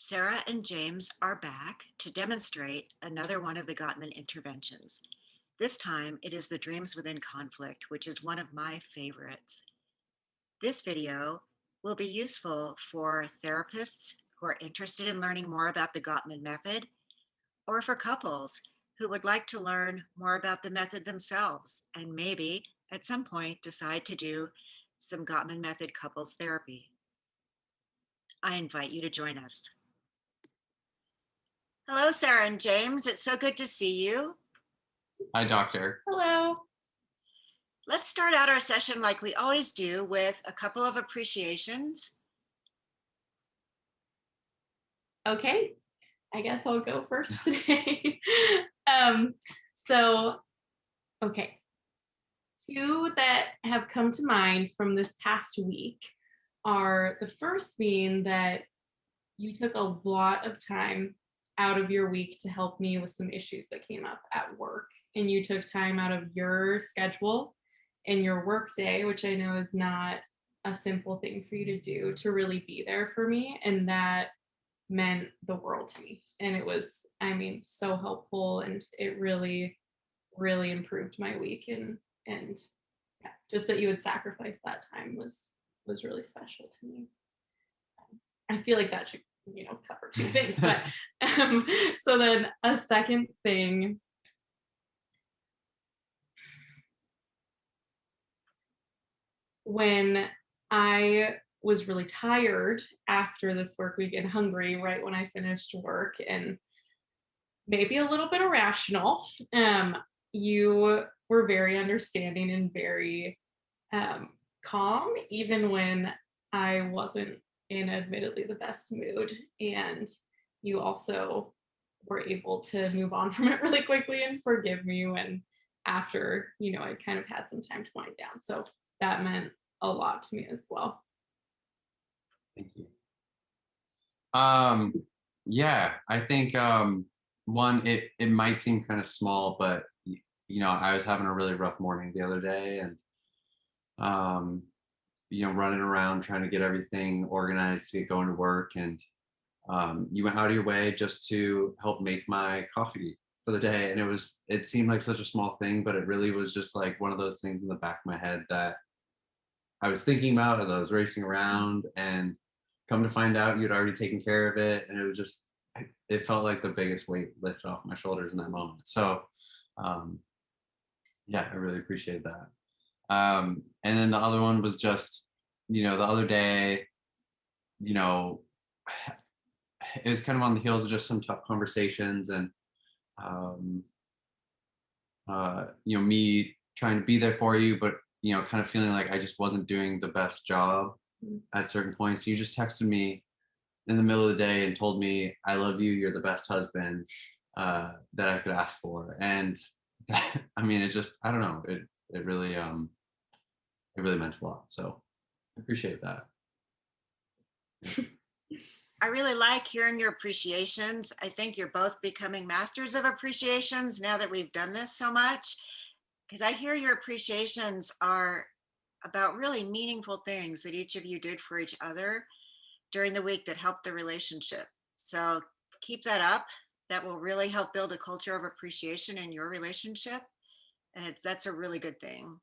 Sarah and James are back to demonstrate another one of the Gottman interventions. This time it is the Dreams Within Conflict, which is one of my favorites. This video will be useful for therapists who are interested in learning more about the Gottman method, or for couples who would like to learn more about the method themselves and maybe at some point decide to do some Gottman method couples therapy. I invite you to join us. Hello, Sarah and James. It's so good to see you. Hi, doctor. Hello. Let's start out our session like we always do with a couple of appreciations. Okay, I guess I'll go first today. Okay. Two that have come to mind from this past week are the first being that you took a lot of time out of your week to help me with some issues that came up at work. And you took time out of your schedule and your work day, which I know is not a simple thing for you to do, to really be there for me. And that meant the world to me. And it was, so helpful. And it really, really improved my week. And yeah, just that you would sacrifice that time was really special to me. I feel like that should, cover two things. But so then a second thing, when I was really tired after this work week and hungry right when I finished work and maybe a little bit irrational, you were very understanding and very calm, even when I wasn't in admittedly the best mood. And you also were able to move on from it really quickly and forgive me when after, I kind of had some time to wind down. So that meant a lot to me as well. Thank you. Yeah, I think one, it might seem kind of small, but I was having a really rough morning the other day, and running around trying to get everything organized to get going to work, and you went out of your way just to help make my coffee for the day. And it seemed like such a small thing, but it really was just like one of those things in the back of my head that I was thinking about as I was racing around, and come to find out you'd already taken care of it. And it felt like the biggest weight lifted off my shoulders in that moment. So yeah, I really appreciate that. And then the other one was just, the other day, it was kind of on the heels of just some tough conversations, and me trying to be there for you, but kind of feeling like I just wasn't doing the best job at certain points. You just texted me in the middle of the day and told me, "I love you. You're the best husband that I could ask for." And it just, I don't know. It really meant a lot. So I appreciate that. I really like hearing your appreciations. I think you're both becoming masters of appreciations now that we've done this so much, because I hear your appreciations are about really meaningful things that each of you did for each other during the week that helped the relationship. So keep that up. That will really help build a culture of appreciation in your relationship. And that's a really good thing.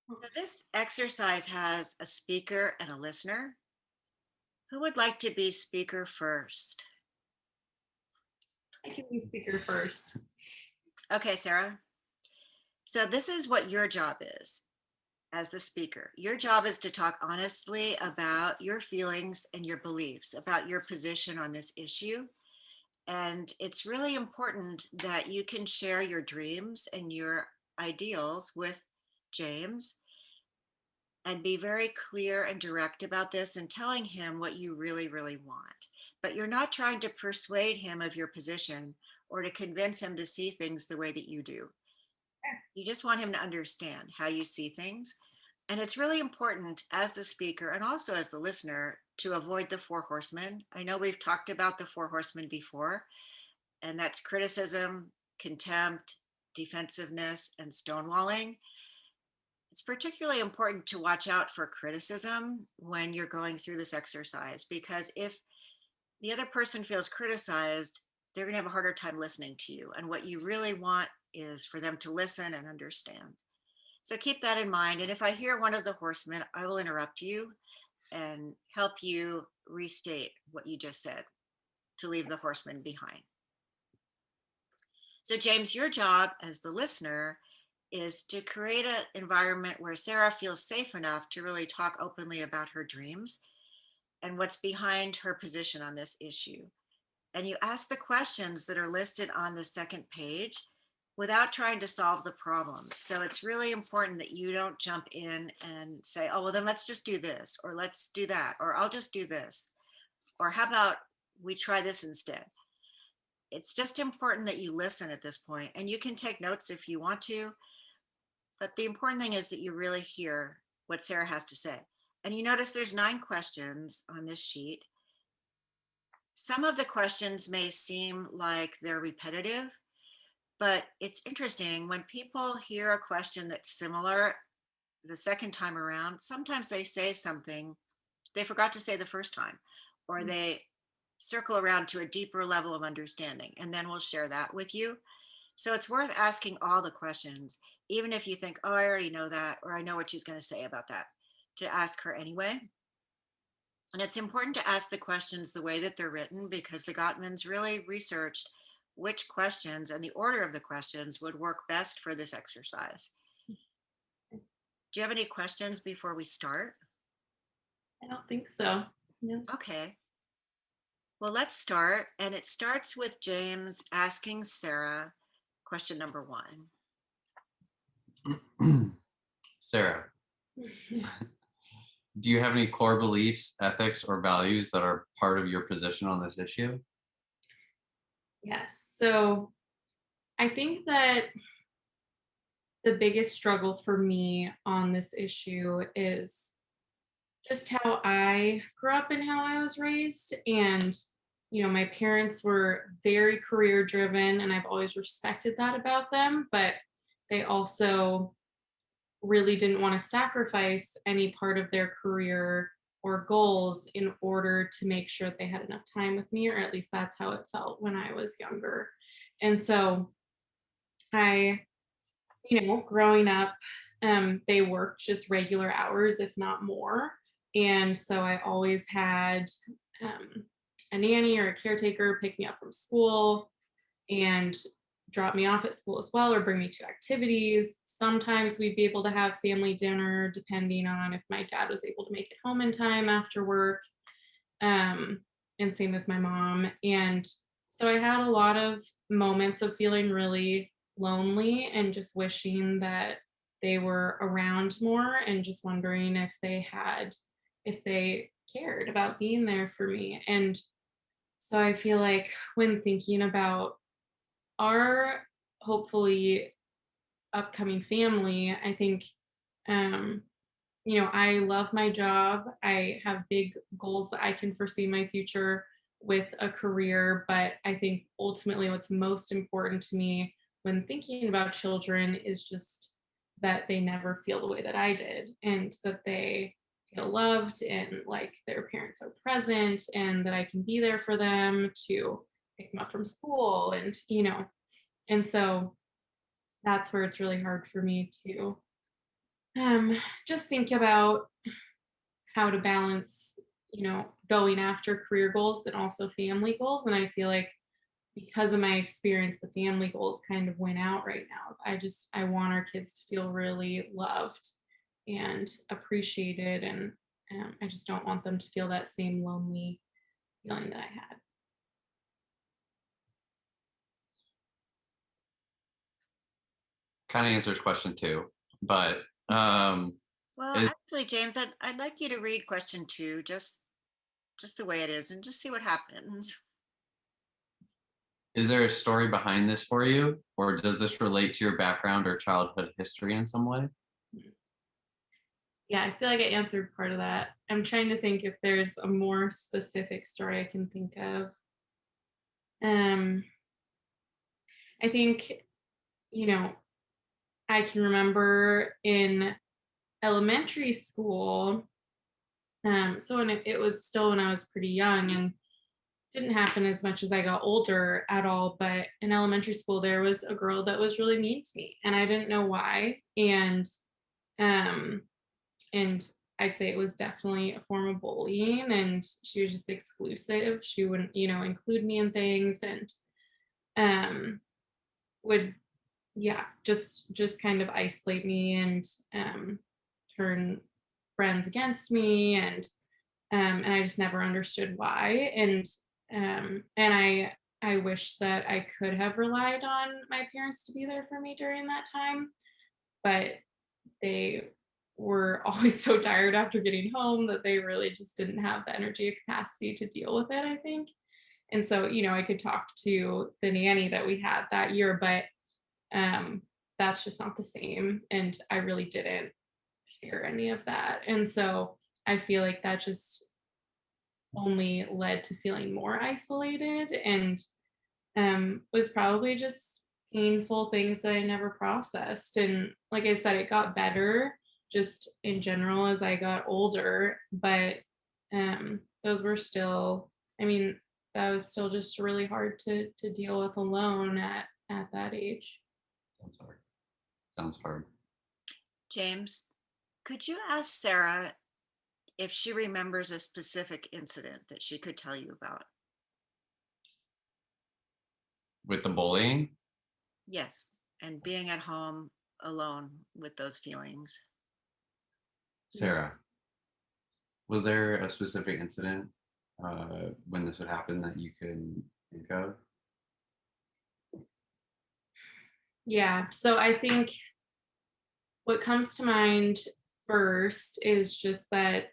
So this exercise has a speaker and a listener. Who would like to be speaker first? I can be speaker first. Okay, Sarah. So this is what your job is as the speaker. Your job is to talk honestly about your feelings and your beliefs, about your position on this issue. And it's really important that you can share your dreams and your ideals with James and be very clear and direct about this and telling him what you really, really want. But you're not trying to persuade him of your position or to convince him to see things the way that you do. You just want him to understand how you see things. And it's really important as the speaker and also as the listener to avoid the four horsemen. I know we've talked about the four horsemen before, and that's criticism, contempt, defensiveness, and stonewalling. It's particularly important to watch out for criticism when you're going through this exercise, because if the other person feels criticized, they're going to have a harder time listening to you. And what you really want is for them to listen and understand. So keep that in mind. And if I hear one of the horsemen, I will interrupt you and help you restate what you just said to leave the horseman behind. So, James, your job as the listener is to create an environment where Sarah feels safe enough to really talk openly about her dreams and what's behind her position on this issue. And you ask the questions that are listed on the second page without trying to solve the problem. So it's really important that you don't jump in and say, oh, well, then let's just do this, or let's do that, or I'll just do this, or how about we try this instead? It's just important that you listen at this point, and you can take notes if you want to, but the important thing is that you really hear what Sarah has to say. And you notice there's 9 questions on this sheet. Some of the questions may seem like they're repetitive, but it's interesting when people hear a question that's similar the second time around, sometimes they say something they forgot to say the first time, or they circle around to a deeper level of understanding, and then we'll share that with you. So it's worth asking all the questions, even if you think, oh, I already know that, or I know what she's going to say about that, to ask her anyway. And it's important to ask the questions the way that they're written, because the Gottmans really researched which questions and the order of the questions would work best for this exercise. Do you have any questions before we start? I don't think so. No. Okay. Well, let's start. And it starts with James asking Sarah question number 1. Sarah, do you have any core beliefs, ethics, or values that are part of your position on this issue? Yes. So I think that the biggest struggle for me on this issue is just how I grew up and how I was raised. And, my parents were very career driven, and I've always respected that about them, but they also really didn't want to sacrifice any part of their career or goals in order to make sure that they had enough time with me, or at least that's how it felt when I was younger. And so I, growing up, they worked just regular hours, if not more. And so I always had a nanny or a caretaker pick me up from school and drop me off at school as well, or bring me to activities. Sometimes we'd be able to have family dinner depending on if my dad was able to make it home in time after work. And same with my mom. And so I had a lot of moments of feeling really lonely and just wishing that they were around more, and just wondering if they cared about being there for me. And so I feel like when thinking about our hopefully upcoming family, I think, I love my job. I have big goals that I can foresee my future with a career, but I think ultimately what's most important to me when thinking about children is just that they never feel the way that I did, and that they feel loved and like their parents are present, and that I can be there for them to pick them up from school, and so that's where it's really hard for me to just think about how to balance, going after career goals and also family goals. And I feel like because of my experience, the family goals kind of went out right now. I want our kids to feel really loved and appreciated. And I just don't want them to feel that same lonely feeling that I had. Kind of answers question 2, but Well, is, actually, James, I'd like you to read question 2, just the way it is, and just see what happens. is there a story behind this for you, or does this relate to your background or childhood history in some way? Yeah, I feel like I answered part of that. I'm trying to think if there's a more specific story I can think of. I think, you know, I can remember in elementary school, so when it was still when I was pretty young, and didn't happen as much as I got older at all, but in elementary school there was a girl that was really mean to me and I didn't know why. Um and I'd say it was definitely a form of bullying, and she was just exclusive. She wouldn't, include me in things, and um would, yeah, just kind of isolate me, and turn friends against me, and I just never understood why. And I wish that I could have relied on my parents to be there for me during that time, but they were always so tired after getting home that they really just didn't have the energy or capacity to deal with it, I think. And so, I could talk to the nanny that we had that year, but um that's just not the same, and I really didn't share any of that. And so I feel like that just only led to feeling more isolated, and was probably just painful things that I never processed. And like I said, it got better just in general as I got older, but those were still, I mean, that was still just really hard to deal with alone at that age. Sounds hard. Sounds hard. James, could you ask Sarah if she remembers a specific incident that she could tell you about? With the bullying? Yes, and being at home alone with those feelings. Sarah, was there a specific incident when this would happen that you can think of? Yeah, so I think what comes to mind first is just that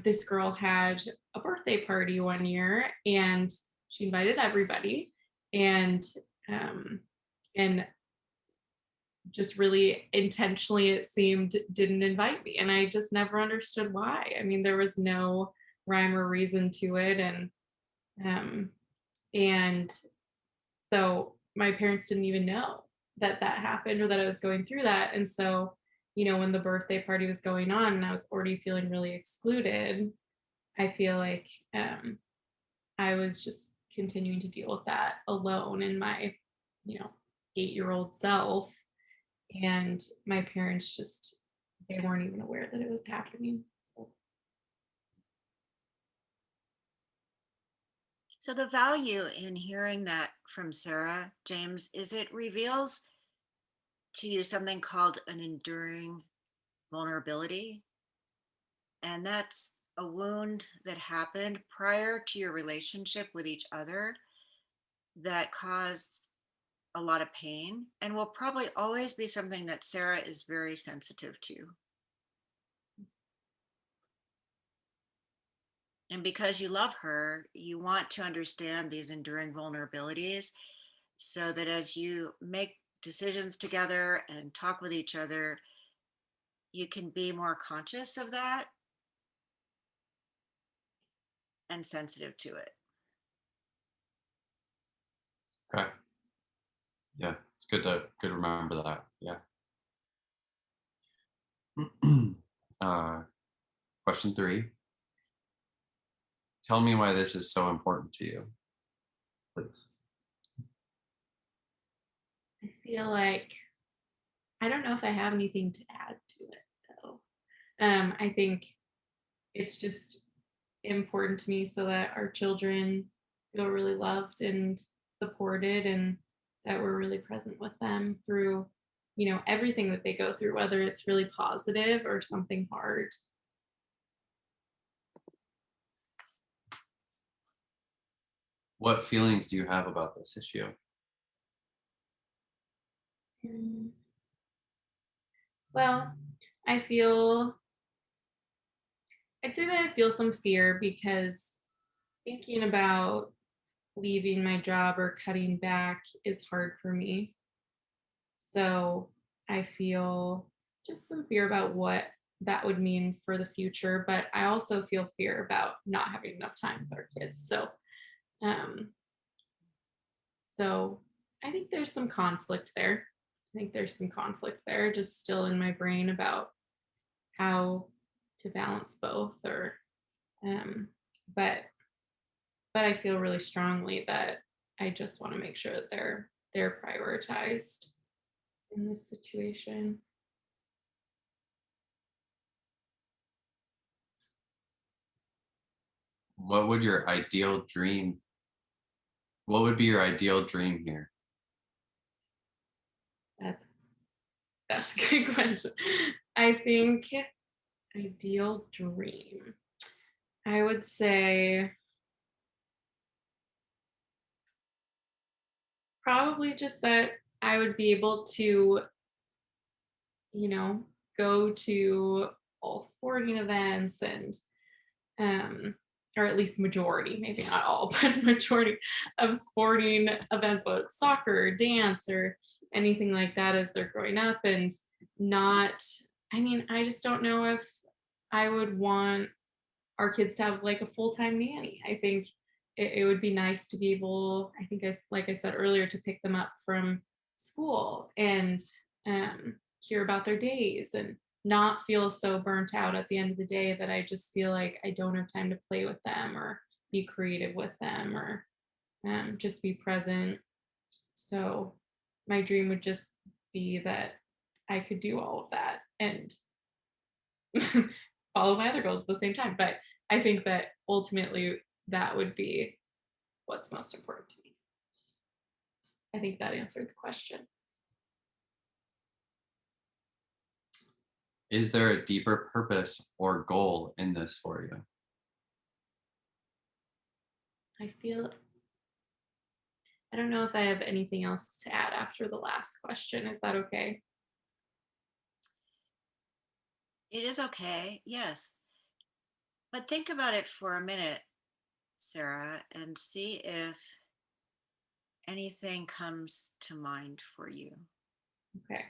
this girl had a birthday party one year, and she invited everybody, and um, and just really intentionally, it seemed, didn't invite me, and I just never understood why. I mean, there was no rhyme or reason to it, um, and so my parents didn't even know that that happened or that I was going through that. And so, when the birthday party was going on and I was already feeling really excluded, I feel like I was just continuing to deal with that alone in my, 8-year-old self. And my parents just, they weren't even aware that it was happening. So, So, the value in hearing that from Sarah, James, is it reveals to you something called an enduring vulnerability. And that's a wound that happened prior to your relationship with each other that caused a lot of pain and will probably always be something that Sarah is very sensitive to. And because you love her, you want to understand these enduring vulnerabilities so that as you make decisions together and talk with each other, you can be more conscious of that and sensitive to it. Okay. Yeah, it's good to remember that. Yeah. Question 3. Tell me why this is so important to you, please. I feel like I don't know if I have anything to add to it, though. I think it's just important to me so that our children feel really loved and supported, and that we're really present with them through, everything that they go through, whether it's really positive or something hard. What feelings do you have about this issue? Mm, Well, I feel, I'd say that I feel some fear because thinking about leaving my job or cutting back is hard for me. So I feel just some fear about what that would mean for the future, but I also feel fear about not having enough time with our kids. Um, so I think there's some conflict there. I think there's some conflict there, just still in my brain about how to balance both, or um but I feel really strongly that I just want to make sure that they're prioritized in this situation. What would your ideal dream? What would be your ideal dream here? That's that's a good question. I think ideal dream. I would say probably just that I would be able to, go to all sporting events, and um or at least majority, maybe not all, but majority of sporting events, whether it's soccer, dance, or anything like that as they're growing up. And not, I mean, I just don't know if I would want our kids to have like a full-time nanny. I think it would be nice to be able, I think, as like I said earlier, to pick them up from school and hear about their days, and not feel so burnt out at the end of the day that I just feel like I don't have time to play with them or be creative with them, or just be present. So my dream would just be that I could do all of that and follow my other goals at the same time. But I think that ultimately that would be what's most important to me. I think that answered the question. Is there a deeper purpose or goal in this for you? I don't know if I have anything else to add after the last question. Is that okay? It is okay, yes. But think about it for a minute, Sarah, and see if anything comes to mind for you. Okay.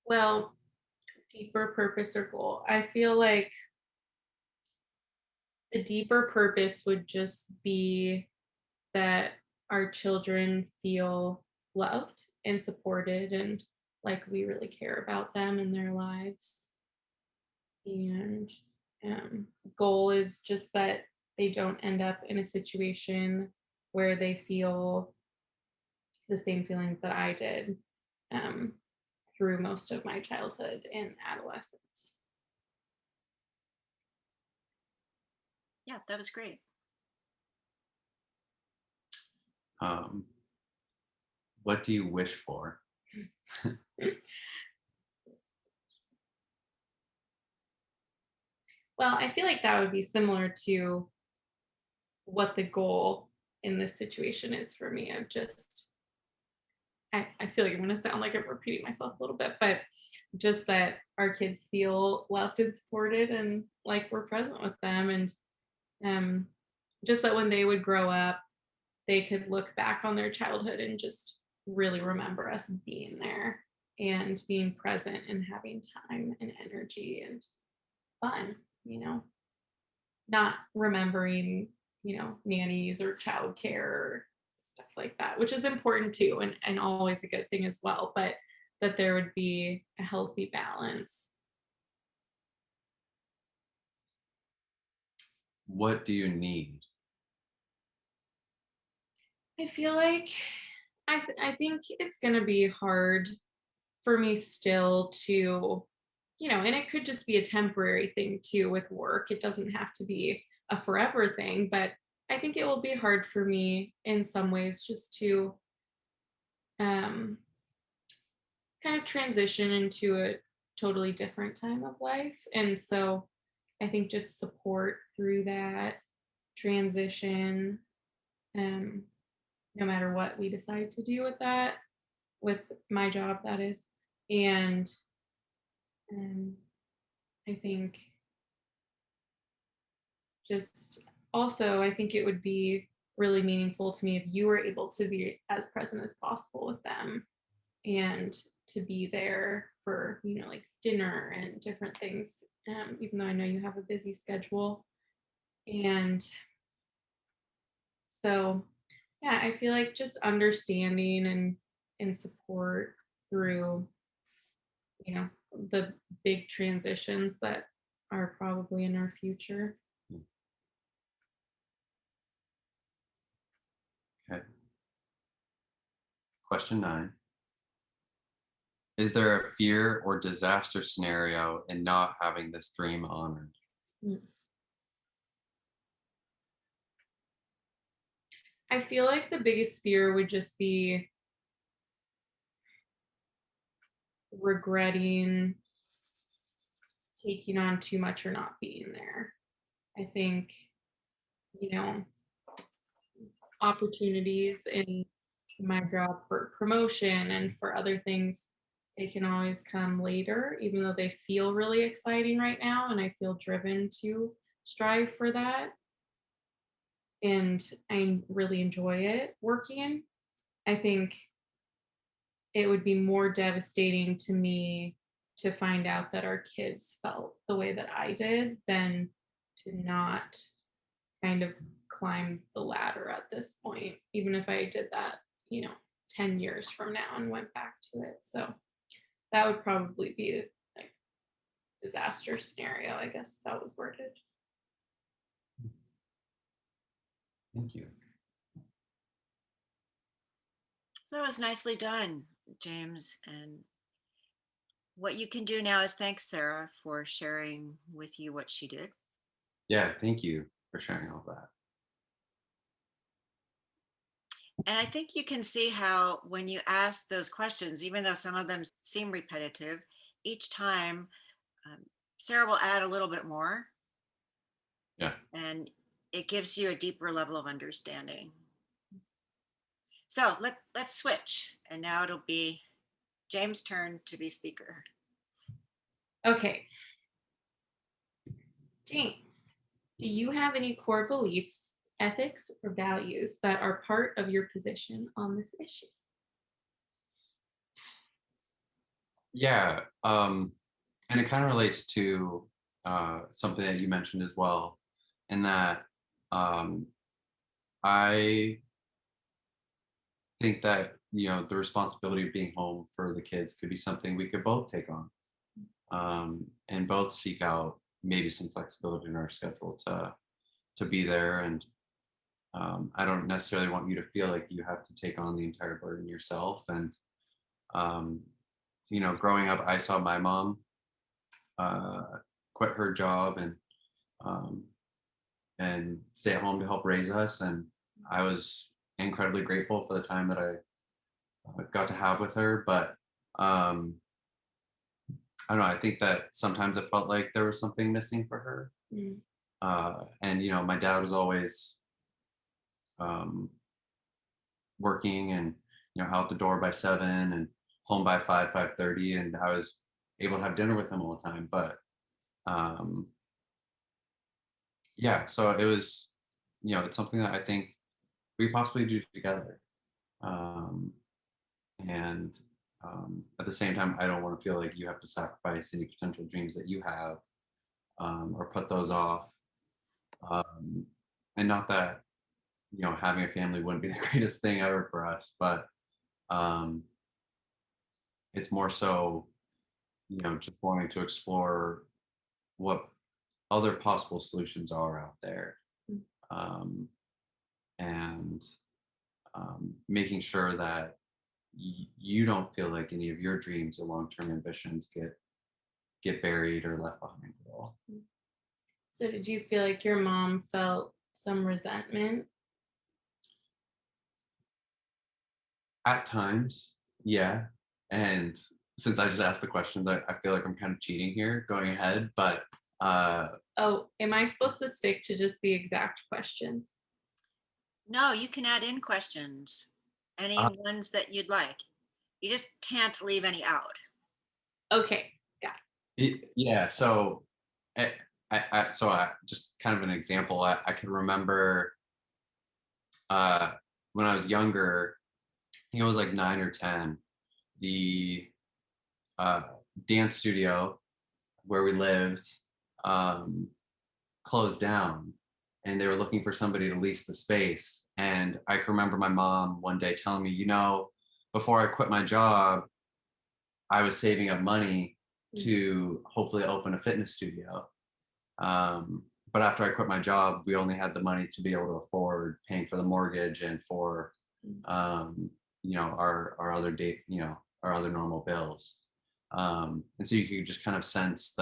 Well, deeper purpose or goal. I feel like the deeper purpose would just be that our children feel loved and supported, and like we really care about them and their lives. And goal is just that they don't end up in a situation where they feel the same feelings that I did um, through most of my childhood and adolescence. Yeah, that was great. Um, what do you wish for? Well, I feel like that would be similar to what the goal in this situation is for me, of just, I feel like I'm going to sound like I'm repeating myself a little bit, but just that our kids feel loved and supported, and like we're present with them. And um, just that when they would grow up, they could look back on their childhood and just really remember us being there and being present and having time and energy and fun, you know, not remembering, nannies or childcare or stuff like that, which is important too, and always a good thing as well, but that there would be a healthy balance. What do you need? I feel like I think it's going to be hard for me still to, and it could just be a temporary thing too with work. It doesn't have to be a forever thing, but I think it will be hard for me in some ways just to um, kind of transition into a totally different time of life. And so I think just support through that transition, um, no matter what we decide to do with that, with my job, that is. And um, I think just also, I think it would be really meaningful to me if you were able to be as present as possible with them, and to be there for, like dinner and different things, even though I know you have a busy schedule. And so, yeah, I feel like just understanding and support through you know, the big transitions that are probably in our future. Okay. Question 9. Is there a fear or disaster scenario in not having this dream honored? Mm. I feel like the biggest fear would just be regretting taking on too much or not being there. I think, you know, opportunities in my job for promotion and for other things, they can always come later, even though they feel really exciting right now. And I feel driven to strive for that. And I really enjoy it working. I think it would be more devastating to me to find out that our kids felt the way that I did than to not kind of climb the ladder at this point, even if I did that, 10 years from now and went back to it. So that would probably be like disaster scenario, I guess that was worded. Thank you. That was nicely done, James. And what you can do now is thank Sarah for sharing with you what she did. Yeah, thank you for sharing all that. And I think you can see how when you ask those questions, even though some of them seem repetitive, each time um, Sarah will add a little bit more. Yeah. And it gives you a deeper level of understanding. So let's switch. And now it'll be James' turn to be speaker. Okay. James, do you have any core beliefs, ethics, or values that are part of your position on this issue? Yeah. And it kind of relates to something that you mentioned as well, in that I think that, the responsibility of being home for the kids could be something we could both take on, and both seek out maybe some flexibility in our schedule to be there. And I don't necessarily want you to feel like you have to take on the entire burden yourself. And um, growing up, I saw my mom uh, quit her job um, and stay at home to help raise us, and I was incredibly grateful for the time that I got to have with her. But um, I don't know. I think that sometimes it felt like there was something missing for her. Mm. And my dad was always um, working, and out the door by 7 and home by 5:30, and I was able to have dinner with him all the time. But um, yeah, so it was, it's something that I think we possibly do together. Um, and at the same time, I don't want to feel like you have to sacrifice any potential dreams that you have, or put those off. Um, and not that having a family wouldn't be the greatest thing ever for us, but um, it's more so just wanting to explore what other possible solutions are out there, Mm. um, and making sure that you don't feel like any of your dreams or long-term ambitions get buried or left behind at all. So did you feel like your mom felt some resentment? At times, yeah. And since I just asked the questions, I feel like I'm kind of cheating here going ahead, but Oh, am I supposed to stick to just the exact questions? No, you can add in questions, any uh, ones that you'd like. You just can't leave any out. Okay, got yeah, so I just kind of an example. I can remember uh, when I was younger, I think it was like 9 or 10, the uh, dance studio where we lived um, closed down, and they were looking for somebody to lease the space. And I can remember my mom one day telling me, before I quit my job, I was saving up money to hopefully open a fitness studio. But after I quit my job, we only had the money to be able to afford paying for the mortgage and for, our other date, our other normal bills. And so you could just kind of sense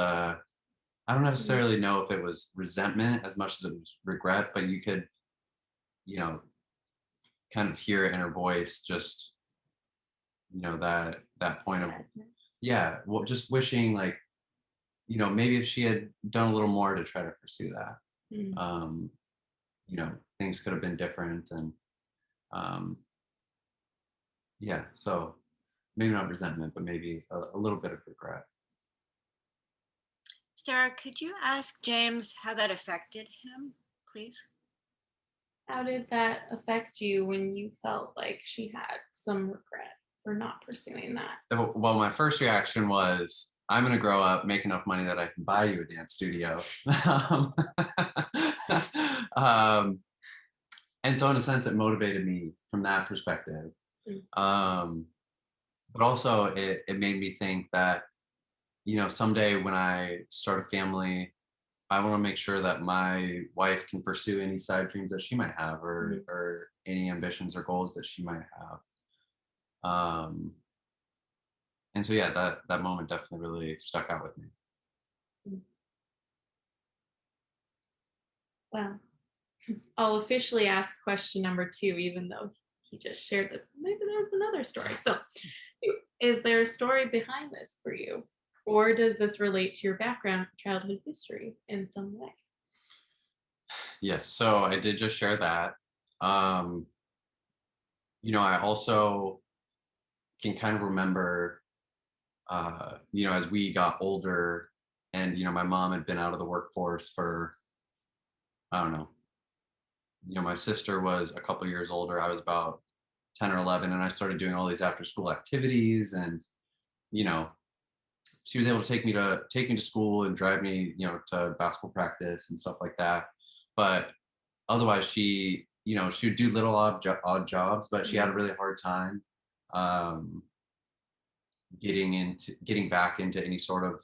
I don't necessarily know if it was resentment as much as it was regret, but you could, you know, kind of hear in her voice, just, that point of, yeah, well, just wishing like, maybe if she had done a little more to try to pursue that, Mm. um, things could have been different. And um, yeah, so maybe not resentment, but maybe a little bit of regret. Sarah, could you ask James how that affected him, please? How did that affect you when you felt like she had some regret for not pursuing that? Well, my first reaction was, I'm going to grow up, make enough money that I can buy you a dance studio. um, um, and so in a sense, it motivated me from that perspective. Um, but also it made me think that, someday when I start a family, I want to make sure that my wife can pursue any side dreams that she might have, or any ambitions or goals that she might have. And so, yeah, that moment definitely really stuck out with me. Well, I'll officially ask question number 2, even though he just shared this. Maybe there's another story. So, is there a story behind this for you? Or does this relate to your background, childhood history in some way? Yes, so I did just share that. Um, I also can kind of remember, as we got older, and my mom had been out of the workforce for, I don't know, my sister was a couple years older. I was about 10 or 11, and I started doing all these after school activities. And you know she was able to take me to school and drive me, to basketball practice and stuff like that. But otherwise, she would do little odd jobs, but she had a really hard time um, getting back into any sort of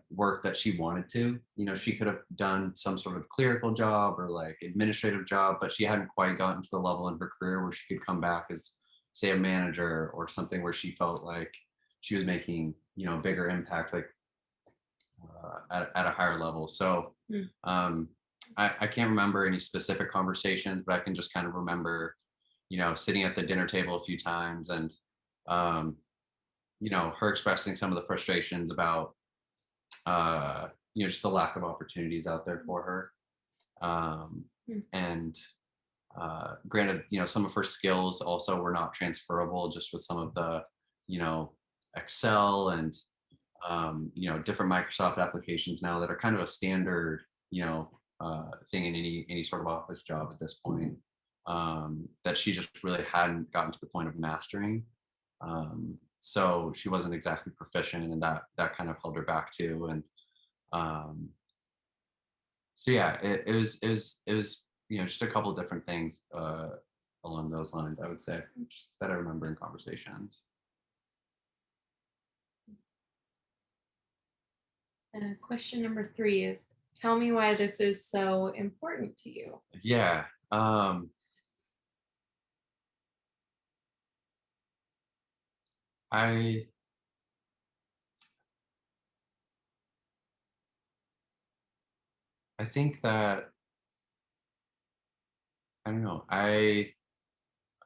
work that she wanted to. She could have done some sort of clerical job or like administrative job, but she hadn't quite gotten to the level in her career where she could come back as, say, a manager or something, where she felt like she was making, a bigger impact, like at a higher level. So I can't remember any specific conversations, but I can just kind of remember, sitting at the dinner table a few times, and um, her expressing some of the frustrations about, just the lack of opportunities out there for her. And granted, some of her skills also were not transferable, just with some of the, Excel and, different Microsoft applications now that are kind of a standard, thing in any sort of office job at this point, that she just really hadn't gotten to the point of mastering. So she wasn't exactly proficient, and that kind of held her back too. And um, so yeah, it was just a couple of different things along those lines, I would say, just that I remember in conversations. Question number 3 is, tell me why this is so important to you. Yeah. I I think that, I don't know.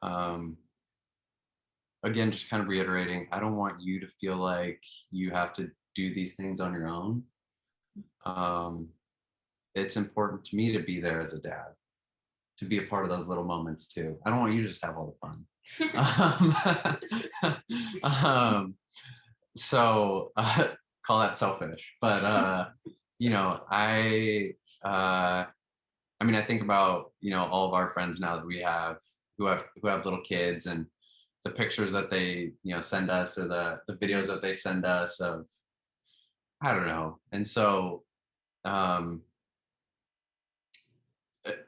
Um Again, just kind of reiterating, I don't want you to feel like you have to do these things on your own. Um it's important to me to be there as a dad, to be a part of those little moments too. I don't want you to just have all the fun. So call that selfish, but uh, I mean, I think about, all of our friends now that we have, who have little kids, and the pictures that they, send us, or the videos that they send us of, I don't know. And so um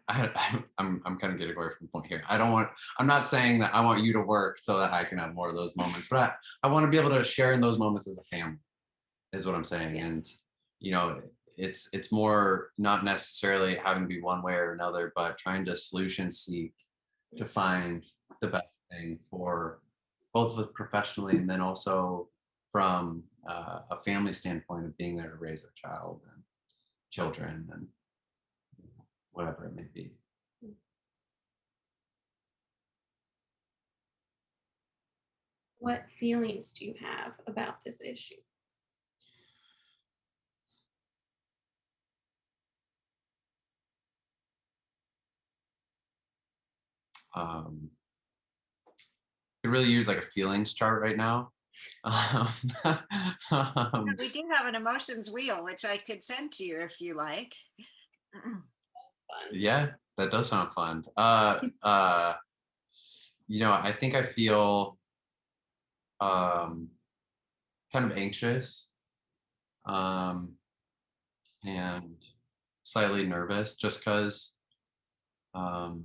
I'm kind of getting away from the point here. I'm not saying that I want you to work so that I can have more of those moments, but I want to be able to share in those moments as a family, is what I'm saying. Yes. And, you know, it's more not necessarily having to be one way or another, but trying to solution seek to find the best thing for both of us professionally, and then also from a family standpoint of being there to raise a child and children and whatever it may be. What feelings do you have about this issue? Um, could really use like a feelings chart right now. Um, Yeah, um, we do have an emotions wheel, which I could send to you if you like. That's fun. yeah, that does sound fun. You know, I think I feel um, kind of anxious um, and slightly nervous just because, um,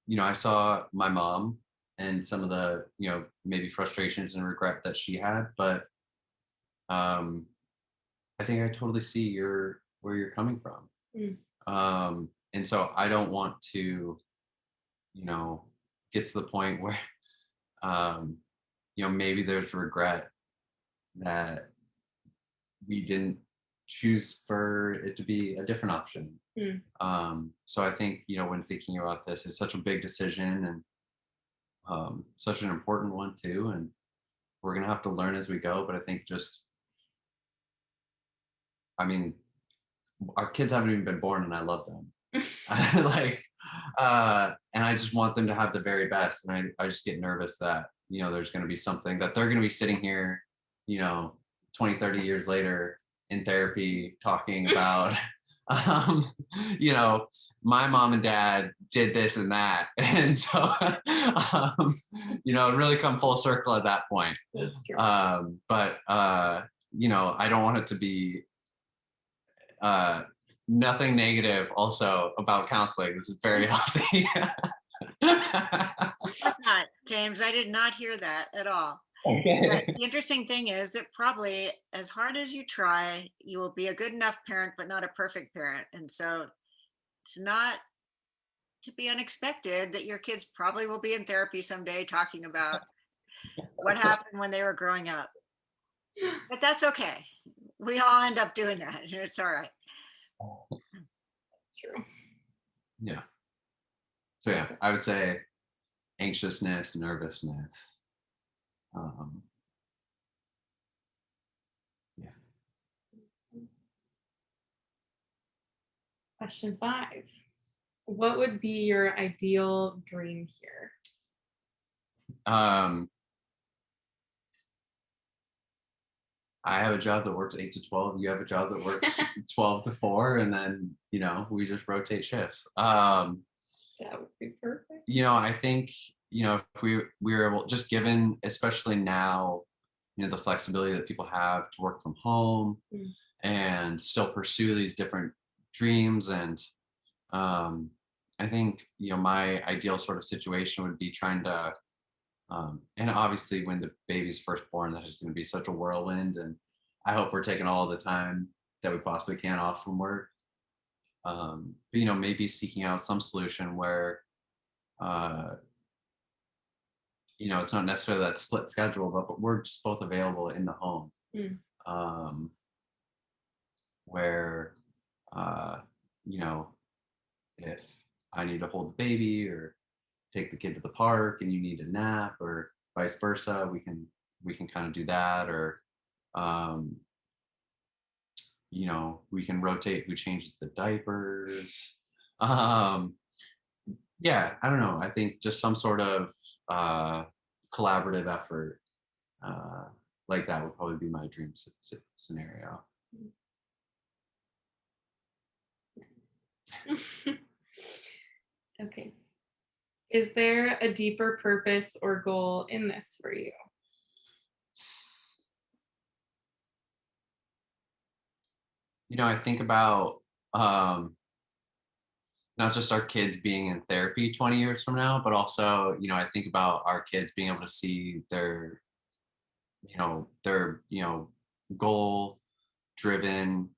you know, I saw my mom and some of the, you know, maybe frustrations and regret that she had, but um, I think I totally see where you're coming from. Mm. And so I don't want to, you know, get to the point where, um, you know, maybe there's regret that we didn't choose for it to be a different option. Mm. So I think, you know, when thinking about this, it's such a big decision and such an important one too. And we're going to have to learn as we go. But I think just, I mean, our kids haven't even been born and I love them. Like, and I just want them to have the very best. And I just get nervous that, you know, there's going to be something that they're going to be sitting here, you know, 20, 30 years later in therapy talking about, um, you know, my mom and dad did this and that. And so, you know, really come full circle at that point. That's true. But, you know, I don't want it to be, nothing negative also about counseling. This is very healthy. That's not, James, I did not hear that at all. But Okay. the interesting thing is that probably as hard as you try, you will be a good enough parent, but not a perfect parent. And so it's not to be unexpected that your kids probably will be in therapy someday talking about what happened when they were growing up. But that's okay. We all end up doing that. And it's all right. That's true. Yeah. So yeah, I would say anxiousness, nervousness. Um, yeah. Makes sense. Question 5. What would be your ideal dream here? Um, I have a job that works 8 to 12. You have a job that works 12 to 4, and then, you know, we just rotate shifts. That would be perfect. You know, I think, you know, if we were able, just given, especially now, you know, the flexibility that people have to work from home Mm. and still pursue these different dreams. And I think, you know, my ideal sort of situation would be trying to, and obviously when the baby's first born, that is going to be such a whirlwind. And I hope we're taking all the time that we possibly can off from work. But, you know, maybe seeking out some solution where, uh, you know, it's not necessarily that split schedule, but we're just both available in the home. Mm. Um, where, uh, you know, if I need to hold the baby or take the kid to the park and you need a nap or vice versa, we can kind of do that. Or, um, you know, we can rotate who changes the diapers. Um, yeah, I don't know. I think just some sort of collaborative effort uh, like that would probably be my dream scenario. Nice. Okay. Is there a deeper purpose or goal in this for you? You know, I think about um, not just our kids being in therapy 20 years from now, but also, I think about our kids being able to see their goal driven,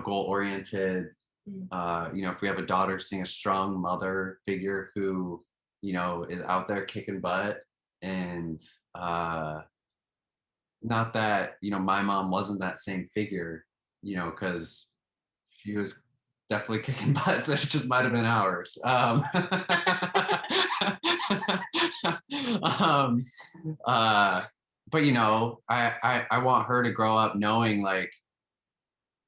goal oriented. Mm. If we have a daughter, seeing a strong mother figure who, is out there kicking butt. And not that, my mom wasn't that same figure, because she was definitely kicking butts. It just might have been ours. Um, uh, but I want her to grow up knowing, like,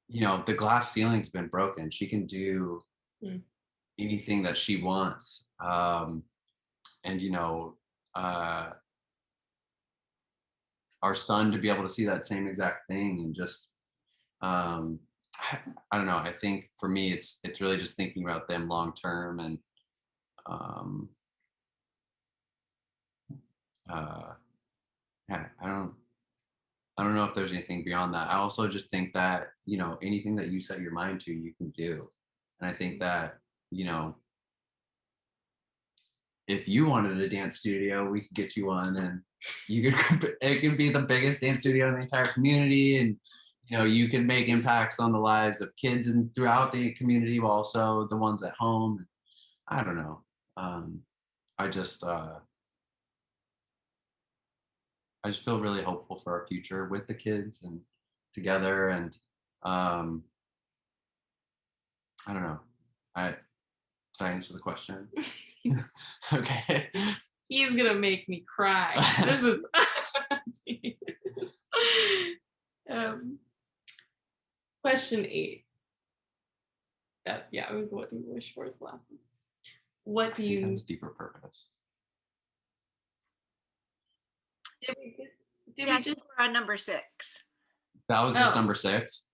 the glass ceiling's been broken. She can do Mm. anything that she wants. And uh, our son to be able to see that same exact thing, and just um, I don't know. I think for me, it's really just thinking about them long term, and um, uh, yeah, I don't know if there's anything beyond that. I also just think that, anything that you set your mind to, you can do. And I think that, if you wanted a dance studio, we could get you one, and it could be the biggest dance studio in the entire community. And, you can make impacts on the lives of kids and throughout the community, but also the ones at home. I don't know. Um, I just, I just feel really hopeful for our future with the kids and together. And um, I don't know. Did I answer the question? Okay. He's gonna make me cry. This is question 8. It was what do you wish for is the last one. What do I think that you was deeper purpose. did we Yeah, just we're on number 6. That was just Oh. number 6.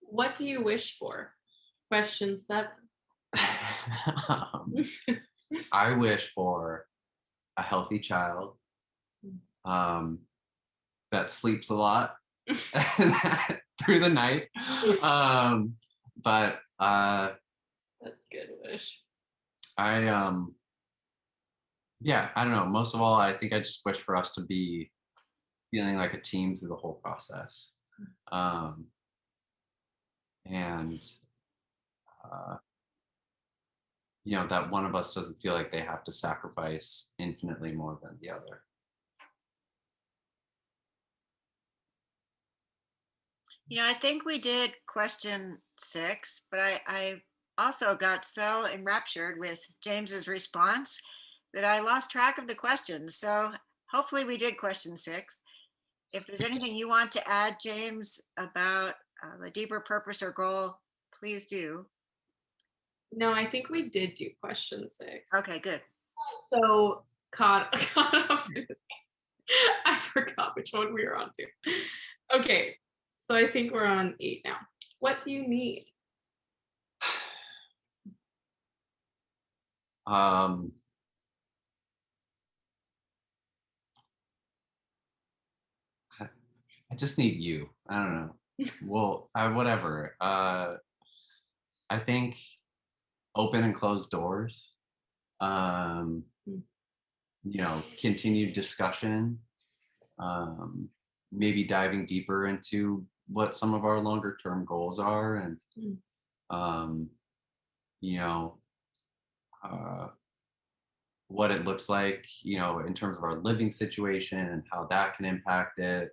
What do you wish for? Question 7. I wish for a healthy child that sleeps a lot through the night. But That's good wish. Yeah, I don't know. Most of all, I think I just wish for us to be feeling like a team through the whole process. And that one of us doesn't feel like they have to sacrifice infinitely more than the other. I think we did question 6, but I also got so enraptured with James's response that I lost track of the questions. So hopefully we did question 6. If there's anything you want to add, James, about a deeper purpose or goal, please do. No, I think we did do question 6. Okay, good. So caught up with this answer. I forgot which one we were on to. Okay, so I think we're on 8 now. What do you need? I just need you. I don't know. Well, whatever. I think open and closed doors. Continued discussion. Maybe diving deeper into what some of our longer term goals are, and what it looks like, in terms of our living situation and how that can impact it.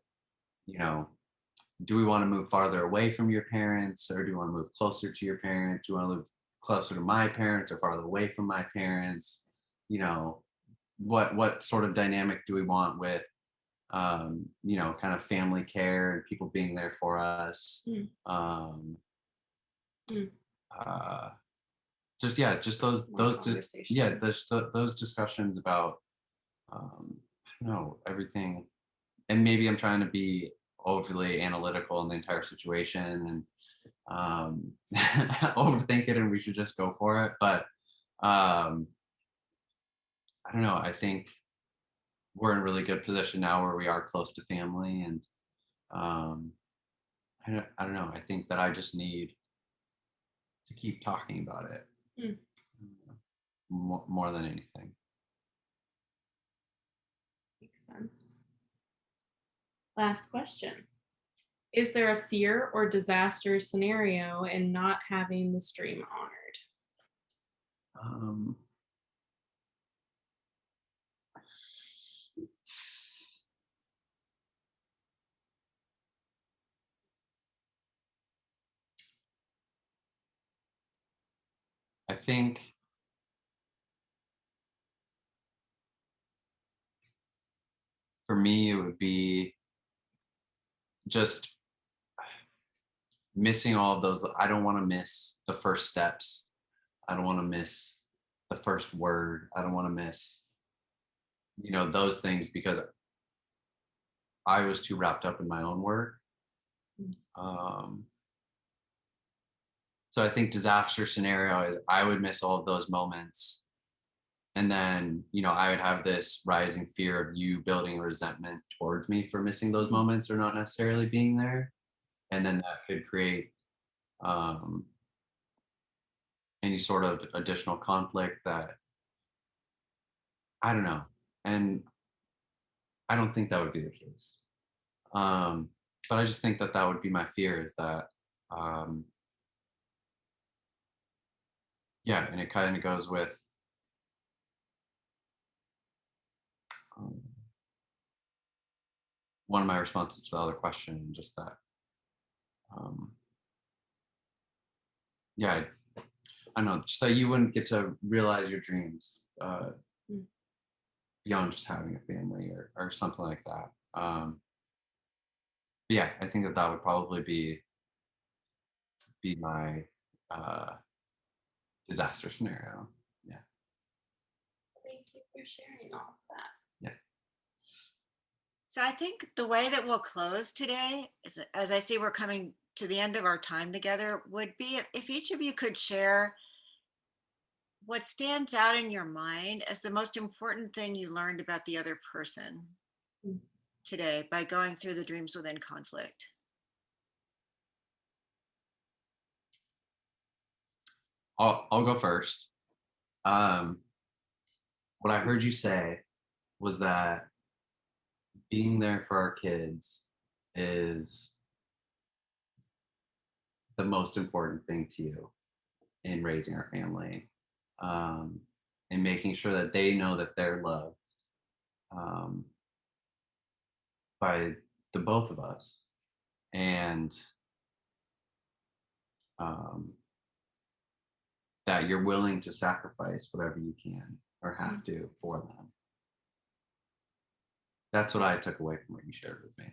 Do we want to move farther away from your parents, or do you want to move closer to your parents? Do you want to live closer to my parents or farther away from my parents? What sort of dynamic do we want with kind of family care and people being there for us? Just those discussions about I don't know, everything. And maybe I'm trying to be overly analytical in the entire situation and overthink it, and we should just go for it. But I don't know. I think we're in a really good position now where we are close to family, and I don't know. I think that I just need to keep talking about it. Mm. More than anything. Makes sense. Last question. Is there a fear or disaster scenario in not having this dream honored? I think for me, it would be just missing all of those. I don't want to miss the first steps. I don't want to miss the first word. I don't want to miss, those things, because I was too wrapped up in my own work. So I think disaster scenario is I would miss all of those moments. And then, I would have this rising fear of you building resentment towards me for missing those moments or not necessarily being there. And then that could create any sort of additional conflict that, I don't know. And I don't think that would be the case. But I just think that that would be my fear, is that, yeah, and it kind of goes with one of my responses to the other question, just that, yeah, I don't know, just that you wouldn't get to realize your dreams beyond just having a family or something like that. Yeah, I think that that would probably be my disaster scenario. Yeah. Thank you for sharing all of that. Yeah. So I think the way that we'll close today, is, as I see we're coming to the end of our time together, would be if each of you could share what stands out in your mind as the most important thing you learned about the other person today by going through the Dreams Within Conflict. I'll go first. What I heard you say was that being there for our kids is the most important thing to you in raising our family, and making sure that they know that they're loved by the both of us, and that you're willing to sacrifice whatever you can or have to for them. That's what I took away from what you shared with me.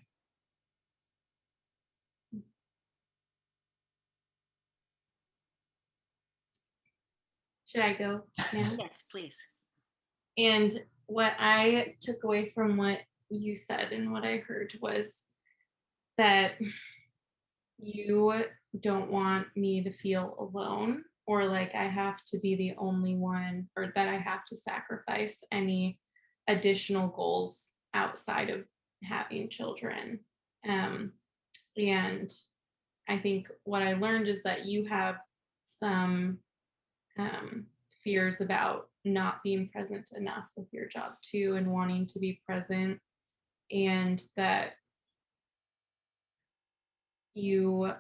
Should I go now? Yes, please. And what I took away from what you said and what I heard was that you don't want me to feel alone, or like I have to be the only one, or that I have to sacrifice any additional goals outside of having children. And I think what I learned is that you have some fears about not being present enough with your job too, and wanting to be present, and that you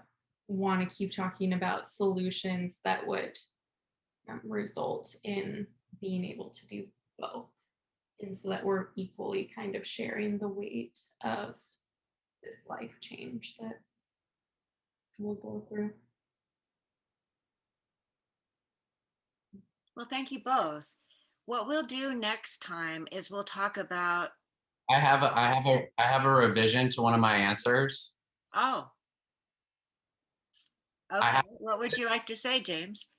want to keep talking about solutions that would result in being able to do both, and so that we're equally kind of sharing the weight of this life change that we'll go through. Well, thank you both. What we'll do next time is we'll talk about, I have a revision to one of my answers. oh, okay. have- What would you like to say, James?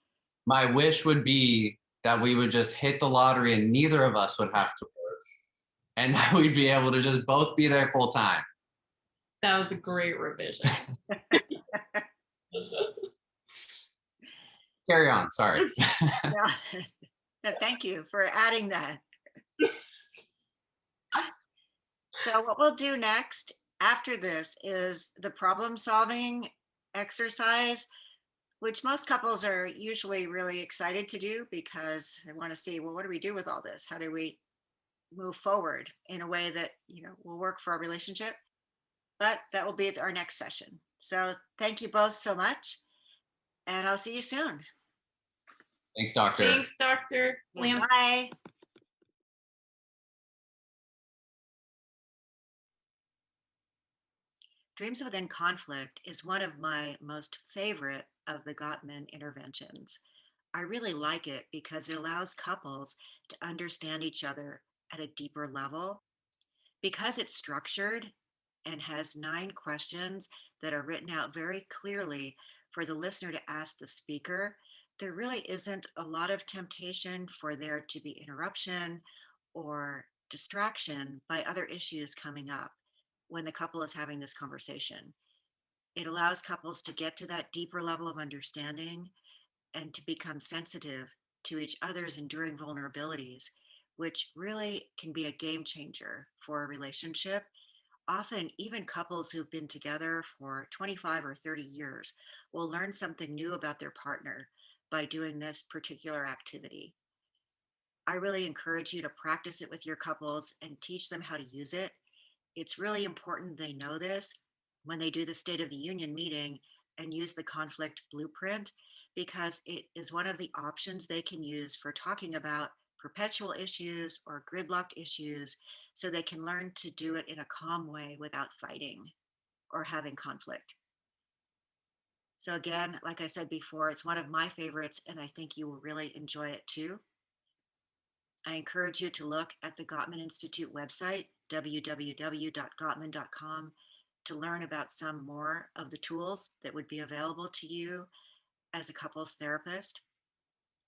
My wish would be that we would just hit the lottery and neither of us would have to work, and that we'd be able to just both be there full time. That was a great revision. Carry on. Sorry. No, thank you for adding that. So what we'll do next after this is the problem solving exercise. which most couples are usually really excited to do because they want to see, well, what do we do with all this? How do we move forward in a way that, will work for our relationship? But that will be our next session. So thank you both so much, and I'll see you soon. Thanks, doctor. Thanks, Dr. Lampson. Bye. Dreams Within Conflict is one of my most favorite of the Gottman interventions. I really like it because it allows couples to understand each other at a deeper level. Because it's structured and has 9 questions that are written out very clearly for the listener to ask the speaker, there really isn't a lot of temptation for there to be interruption or distraction by other issues coming up when the couple is having this conversation. It allows couples to get to that deeper level of understanding and to become sensitive to each other's enduring vulnerabilities, which really can be a game changer for a relationship. Often, even couples who've been together for 25 or 30 years will learn something new about their partner by doing this particular activity. I really encourage you to practice it with your couples and teach them how to use it. It's really important they know this when they do the State of the Union meeting and use the conflict blueprint, because it is one of the options they can use for talking about perpetual issues or gridlocked issues, so they can learn to do it in a calm way without fighting or having conflict. So again, like I said before, it's one of my favorites, and I think you will really enjoy it too. I encourage you to look at the Gottman Institute website, www.gottman.com, to learn about some more of the tools that would be available to you as a couples therapist.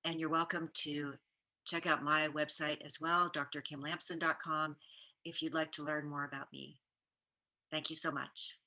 And you're welcome to check out my website as well, drkimlampson.com, if you'd like to learn more about me. Thank you so much.